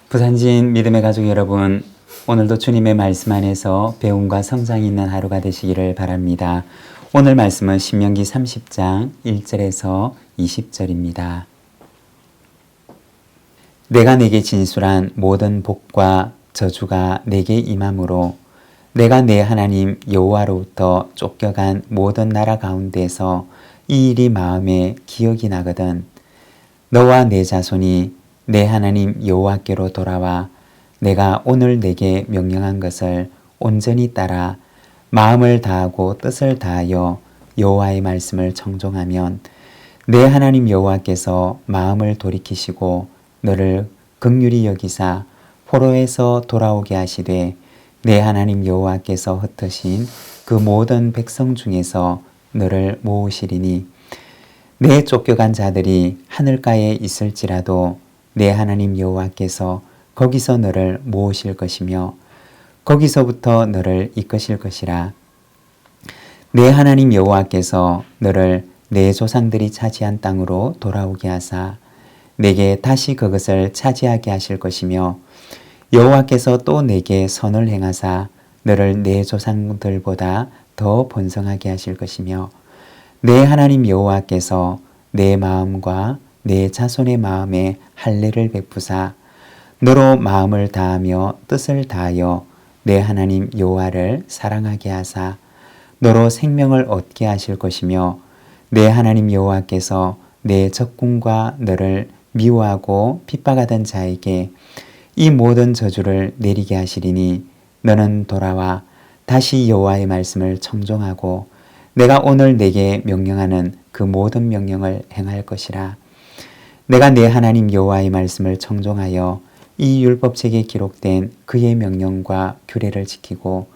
부산진 믿음의 가족 여러분, 오늘도 주님의 말씀 안에서 배움과 성장이 있는 하루가 되시기를 바랍니다. 오늘 말씀은 신명기 30장 1절에서 20절입니다. 내가 내게 진술한 모든 복과 저주가 내게 임함으로 내가 내 하나님 여호와로부터 쫓겨간 모든 나라 가운데서 이 일이 마음에 기억이 나거든 너와 내 자손이 내 하나님 여호와께로 돌아와 내가 오늘 내게 명령한 것을 온전히 따라 마음을 다하고 뜻을 다하여 여호와의 말씀을 청종하면 내 하나님 여호와께서 마음을 돌이키시고 너를 긍휼히 여기사 포로에서 돌아오게 하시되 내 하나님 여호와께서 흩으신 그 모든 백성 중에서 너를 모으시리니 내 쫓겨간 자들이 하늘가에 있을지라도 내 하나님 여호와께서 거기서 너를 모으실 것이며 거기서부터 너를 이끄실 것이라. 내 하나님 여호와께서 너를 내 조상들이 차지한 땅으로 돌아오게 하사 내게 다시 그것을 차지하게 하실 것이며 여호와께서 또 내게 선을 행하사 너를 내 조상들보다 더 번성하게 하실 것이며 내 하나님 여호와께서 내 마음과 내 자손의 마음에 할례를 베푸사 너로 마음을 다하며 뜻을 다하여 내 하나님 여호와를 사랑하게 하사 너로 생명을 얻게 하실 것이며 내 하나님 여호와께서 내 적군과 너를 미워하고 핍박하던 자에게 이 모든 저주를 내리게 하시리니 너는 돌아와 다시 여호와의 말씀을 청종하고 내가 오늘 내게 명령하는 그 모든 명령을 행할 것이라. 내가 내 하나님 여호와의 말씀을 청종하여 이 율법책에 기록된 그의 명령과 규례를 지키고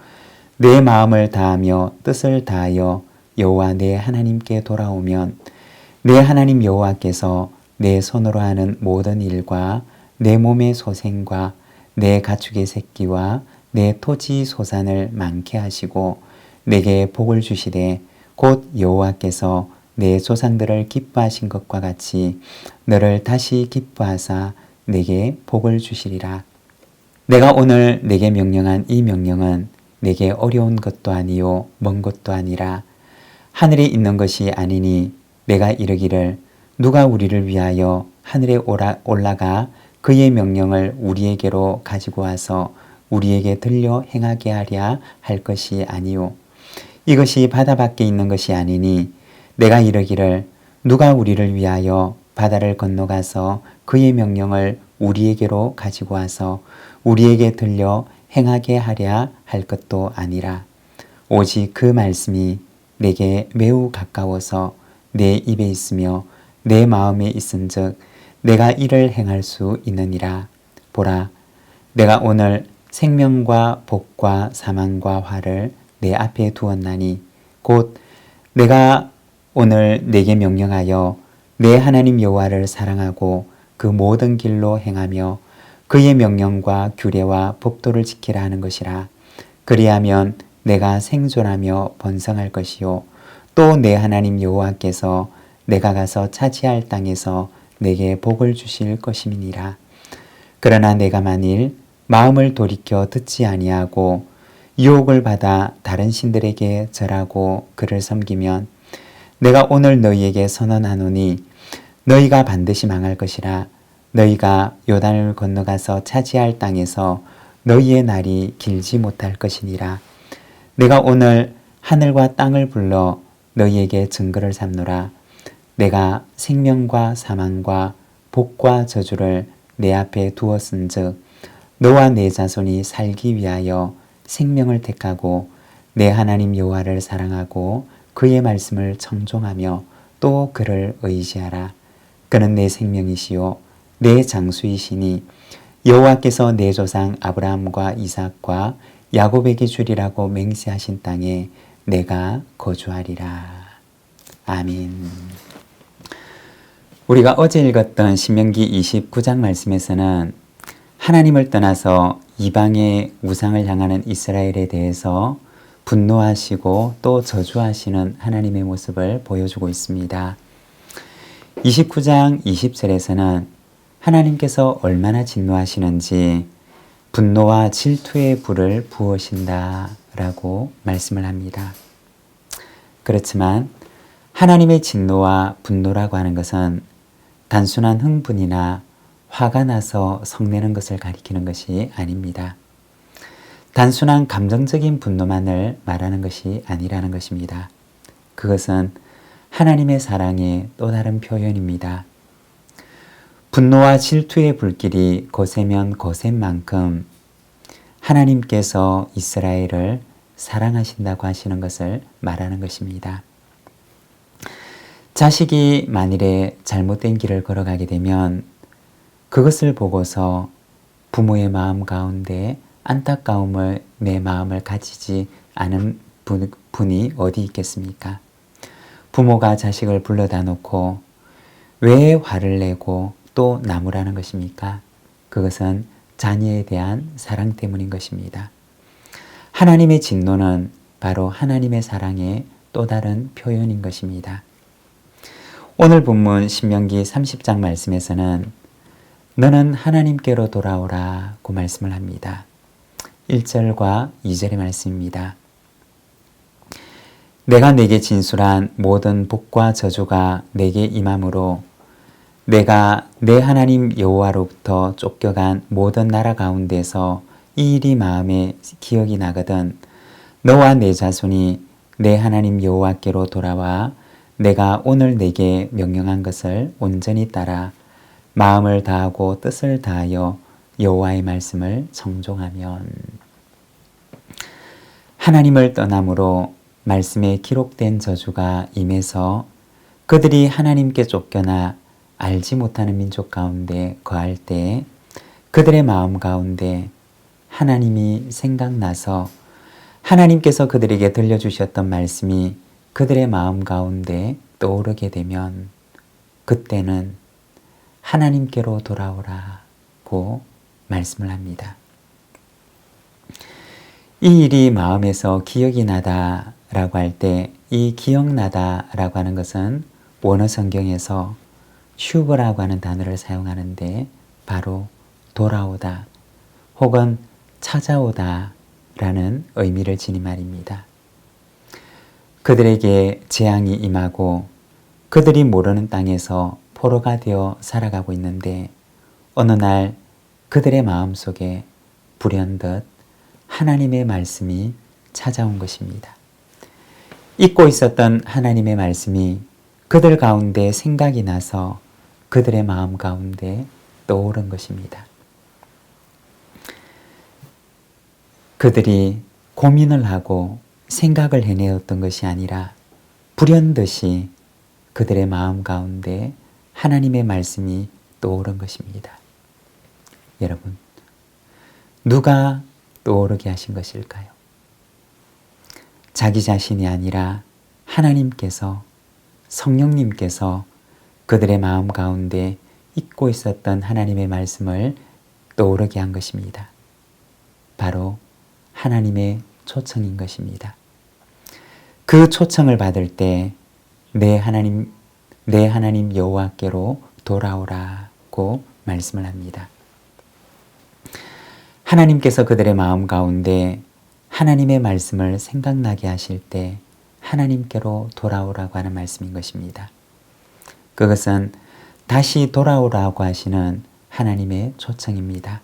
내 마음을 다하며 뜻을 다하여 여호와 내 하나님께 돌아오면 내 하나님 여호와께서 내 손으로 하는 모든 일과 내 몸의 소생과 내 가축의 새끼와 내 토지 소산을 많게 하시고 내게 복을 주시되 곧 여호와께서 내 조상들을 기뻐하신 것과 같이 너를 다시 기뻐하사 내게 복을 주시리라. 내가 오늘 내게 명령한 이 명령은 내게 어려운 것도 아니요 먼 것도 아니라 하늘에 있는 것이 아니니 내가 이르기를 누가 우리를 위하여 하늘에 올라가 그의 명령을 우리에게로 가지고 와서 우리에게 들려 행하게 하랴 할 것이 아니요 이것이 바다 밖에 있는 것이 아니니 내가 이르기를 누가 우리를 위하여 바다를 건너가서 그의 명령을 우리에게로 가지고 와서 우리에게 들려 행하게 하랴 할 것도 아니라 오직 그 말씀이 내게 매우 가까워서 내 입에 있으며 내 마음에 있은즉 내가 이를 행할 수 있느니라. 보라, 내가 오늘 생명과 복과 사망과 화를 내 앞에 두었나니 곧 내가 오늘 내게 명령하여 내 하나님 여호와를 사랑하고 그 모든 길로 행하며 그의 명령과 규례와 법도를 지키라 하는 것이라. 그리하면 내가 생존하며 번성할 것이요 또 내 하나님 여호와께서 내가 가서 차지할 땅에서 내게 복을 주실 것임이니라. 그러나 내가 만일 마음을 돌이켜 듣지 아니하고 유혹을 받아 다른 신들에게 절하고 그를 섬기면 내가 오늘 너희에게 선언하노니 너희가 반드시 망할 것이라. 너희가 요단을 건너가서 차지할 땅에서 너희의 날이 길지 못할 것이니라. 내가 오늘 하늘과 땅을 불러 너희에게 증거를 삼노라. 내가 생명과 사망과 복과 저주를 내 앞에 두었은즉 너와 내 자손이 살기 위하여 생명을 택하고 내 하나님 여호와를 사랑하고 그의 말씀을 청종하며 또 그를 의지하라. 그는 내 생명이시요 내 장수이시니 여호와께서 내 조상 아브라함과 이삭과 야곱에게 주리라고 맹세하신 땅에 내가 거주하리라. 아멘. 우리가 어제 읽었던 신명기 29장 말씀에서는 하나님을 떠나서 이방의 우상을 향하는 이스라엘에 대해서 분노하시고 또 저주하시는 하나님의 모습을 보여주고 있습니다. 29장 20절에서는 하나님께서 얼마나 진노하시는지 분노와 질투의 불을 부으신다 라고 말씀을 합니다. 그렇지만 하나님의 진노와 분노라고 하는 것은 단순한 흥분이나 화가 나서 성내는 것을 가리키는 것이 아닙니다. 단순한 감정적인 분노만을 말하는 것이 아니라는 것입니다. 그것은 하나님의 사랑의 또 다른 표현입니다. 분노와 질투의 불길이 거세면 거센 만큼 하나님께서 이스라엘을 사랑하신다고 하시는 것을 말하는 것입니다. 자식이 만일에 잘못된 길을 걸어가게 되면 그것을 보고서 부모의 마음 가운데 안타까움을 내 마음을 가지지 않은 분이 어디 있겠습니까? 부모가 자식을 불러다 놓고 왜 화를 내고 또 나무라는 것입니까? 그것은 자녀에 대한 사랑 때문인 것입니다. 하나님의 진노는 바로 하나님의 사랑의 또 다른 표현인 것입니다. 오늘 본문 신명기 30장 말씀에서는 너는 하나님께로 돌아오라고 말씀을 합니다. 1절과 2절의 말씀입니다. 내가 내게 진술한 모든 복과 저주가 내게 임함으로 내가 내 하나님 여호와로부터 쫓겨간 모든 나라 가운데서 이 일이 마음에 기억이 나거든 너와 내 자손이 내 하나님 여호와께로 돌아와 내가 오늘 내게 명령한 것을 온전히 따라 마음을 다하고 뜻을 다하여 여호와의 말씀을 청종하면 하나님을 떠남으로 말씀에 기록된 저주가 임해서 그들이 하나님께 쫓겨나 알지 못하는 민족 가운데 거할 때 그들의 마음 가운데 하나님이 생각나서 하나님께서 그들에게 들려주셨던 말씀이 그들의 마음 가운데 떠오르게 되면 그때는 하나님께로 돌아오라고 말씀을 합니다. 이 일이 마음에서 기억이 나다라고 할 때 이 기억나다라고 하는 것은 원어 성경에서 슈브라고 하는 단어를 사용하는데 바로 돌아오다 혹은 찾아오다 라는 의미를 지닌 말입니다. 그들에게 재앙이 임하고 그들이 모르는 땅에서 포로가 되어 살아가고 있는데 어느 날 그들의 마음속에 불현듯 하나님의 말씀이 찾아온 것입니다. 잊고 있었던 하나님의 말씀이 그들 가운데 생각이 나서 그들의 마음 가운데 떠오른 것입니다. 그들이 고민을 하고 생각을 해내었던 것이 아니라 불현듯이 그들의 마음 가운데 하나님의 말씀이 떠오른 것입니다. 여러분, 누가 떠오르게 하신 것일까요? 자기 자신이 아니라 하나님께서 성령님께서 그들의 마음 가운데 잊고 있었던 하나님의 말씀을 떠오르게 한 것입니다. 바로 하나님의 초청인 것입니다. 그 초청을 받을 때 내 하나님 여호와께로 돌아오라고 말씀을 합니다. 하나님께서 그들의 마음 가운데 하나님의 말씀을 생각나게 하실 때 하나님께로 돌아오라고 하는 말씀인 것입니다. 그것은 다시 돌아오라고 하시는 하나님의 초청입니다.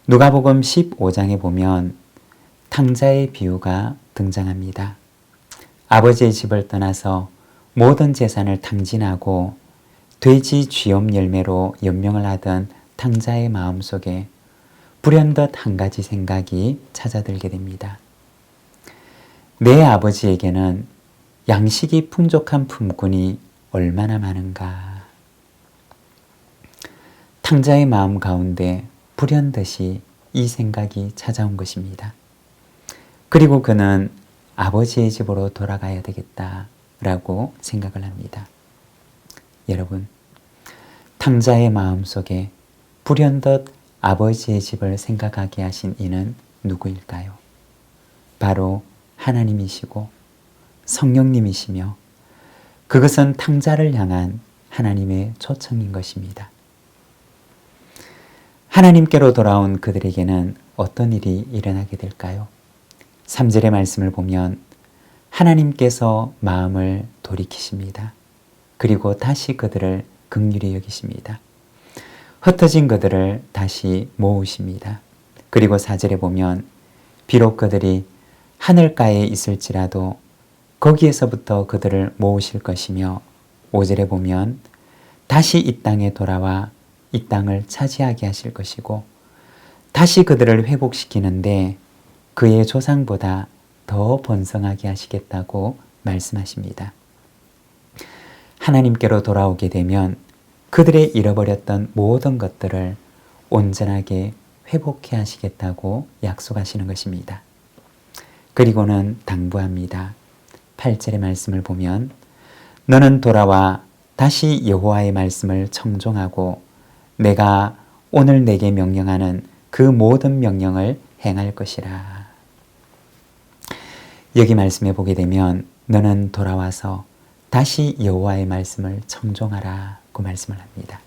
누가복음 15장에 보면 탕자의 비유가 등장합니다. 아버지의 집을 떠나서 모든 재산을 탕진하고 돼지 쥐염 열매로 연명을 하던 탕자의 마음속에 불현듯 한 가지 생각이 찾아들게 됩니다. 내 아버지에게는 양식이 풍족한 품꾼이 얼마나 많은가. 탕자의 마음 가운데 불현듯이 이 생각이 찾아온 것입니다. 그리고 그는 아버지의 집으로 돌아가야 되겠다라고 생각을 합니다. 여러분, 탕자의 마음속에 불현듯 아버지의 집을 생각하게 하신 이는 누구일까요? 바로 하나님이시고 성령님이시며 그것은 탕자를 향한 하나님의 초청인 것입니다. 하나님께로 돌아온 그들에게는 어떤 일이 일어나게 될까요? 3절의 말씀을 보면 하나님께서 마음을 돌이키십니다. 그리고 다시 그들을 긍휼히 여기십니다. 흩어진 그들을 다시 모으십니다. 그리고 4절에 보면 비록 그들이 하늘가에 있을지라도 거기에서부터 그들을 모으실 것이며 5절에 보면 다시 이 땅에 돌아와 이 땅을 차지하게 하실 것이고 다시 그들을 회복시키는데 그의 조상보다 더 번성하게 하시겠다고 말씀하십니다. 하나님께로 돌아오게 되면 그들의 잃어버렸던 모든 것들을 온전하게 회복해 하시겠다고 약속하시는 것입니다. 그리고는 당부합니다. 8절의 말씀을 보면 너는 돌아와 다시 여호와의 말씀을 청종하고 내가 오늘 내게 명령하는 그 모든 명령을 행할 것이라. 여기 말씀에 보게 되면 너는 돌아와서 다시 여호와의 말씀을 청종하라고 말씀을 합니다.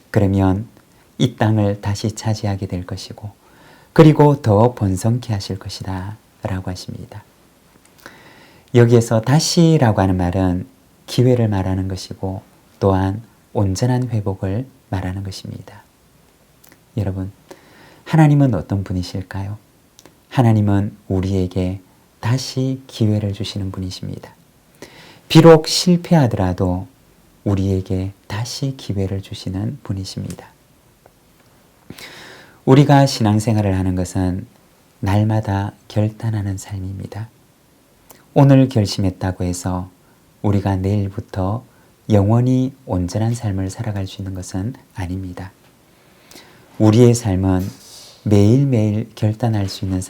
그러면 이 땅을 다시 차지하게 될 것이고 그리고 더 번성케 하실 것이다 라고 하십니다. 여기에서 다시라고 하는 말은 기회를 말하는 것이고 또한 온전한 회복을 말하는 것입니다. 여러분, 하나님은 어떤 분이실까요? 하나님은 우리에게 다시 기회를 주시는 분이십니다. 비록 실패하더라도 우리에게 다시 기회를 주시는 분이십니다. 우리가 신앙생활을 하는 것은 날마다 결단하는 삶입니다. 오늘 결심했다고 해서 우리가 내일부터 영원히 온전한 삶을 살아갈 수 있는 것은 아닙니다. 우리의 삶은 매일매일 결단할 수 있는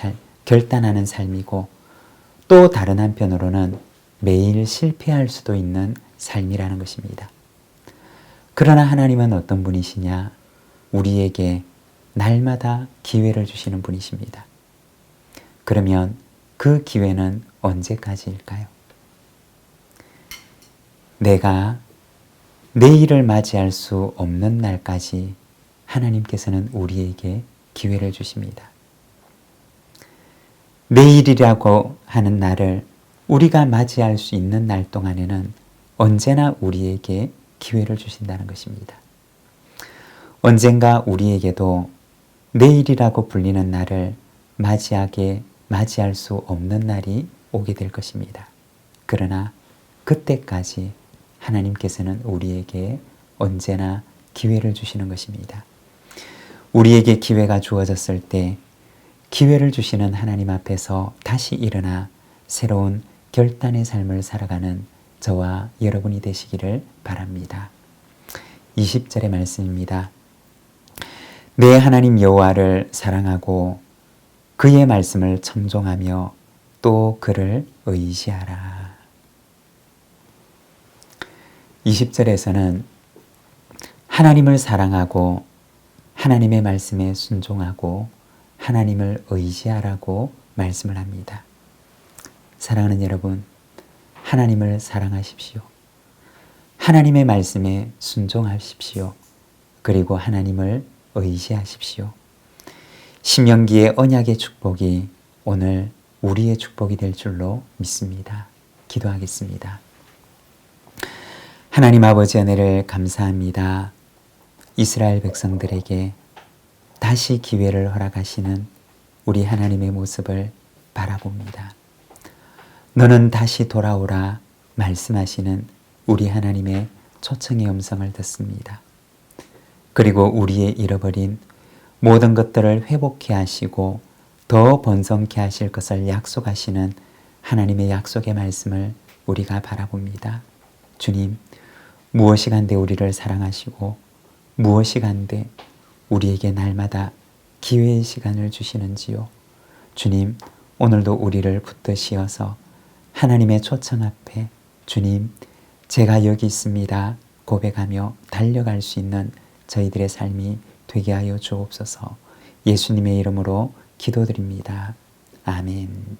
결단하는 삶이고 또 다른 한편으로는 매일 실패할 수도 있는 삶이라는 것입니다. 그러나 하나님은 어떤 분이시냐? 우리에게 날마다 기회를 주시는 분이십니다. 그러면 그 기회는 언제까지일까요? 내가 내일을 맞이할 수 없는 날까지 하나님께서는 우리에게 기회를 주십니다. 내일이라고 하는 날을 우리가 맞이할 수 있는 날 동안에는 언제나 우리에게 기회를 주신다는 것입니다. 언젠가 우리에게도 내일이라고 불리는 날을 맞이할 수 없는 날이 오게 될 것입니다. 그러나 그때까지 하나님께서는 우리에게 언제나 기회를 주시는 것입니다. 우리에게 기회가 주어졌을 때 기회를 주시는 하나님 앞에서 다시 일어나 새로운 결단의 삶을 살아가는 저와 여러분이 되시기를 바랍니다. 20절의 말씀입니다. 내 하나님 여호와를 사랑하고 그의 말씀을 청종하며 또 그를 의지하라. 20절에서는 하나님을 사랑하고 하나님의 말씀에 순종하고 하나님을 의지하라고 말씀을 합니다. 사랑하는 여러분, 하나님을 사랑하십시오. 하나님의 말씀에 순종하십시오. 그리고 하나님을 의지하십시오. 신명기의 언약의 축복이 오늘 우리의 축복이 될 줄로 믿습니다. 기도하겠습니다. 하나님 아버지 은혜를 감사합니다. 이스라엘 백성들에게 다시 기회를 허락하시는 우리 하나님의 모습을 바라봅니다. 너는 다시 돌아오라 말씀하시는 우리 하나님의 초청의 음성을 듣습니다. 그리고 우리의 잃어버린 모든 것들을 회복케 하시고 더 번성케 하실 것을 약속하시는 하나님의 약속의 말씀을 우리가 바라봅니다. 주님, 무엇이 간데 우리를 사랑하시고 무엇이 간데 우리에게 날마다 기회의 시간을 주시는지요. 주님, 오늘도 우리를 붙드시어서 하나님의 초청 앞에 주님, 제가 여기 있습니다 고백하며 달려갈 수 있는 저희들의 삶이 되게 하여 주옵소서. 예수님의 이름으로 기도드립니다. 아멘.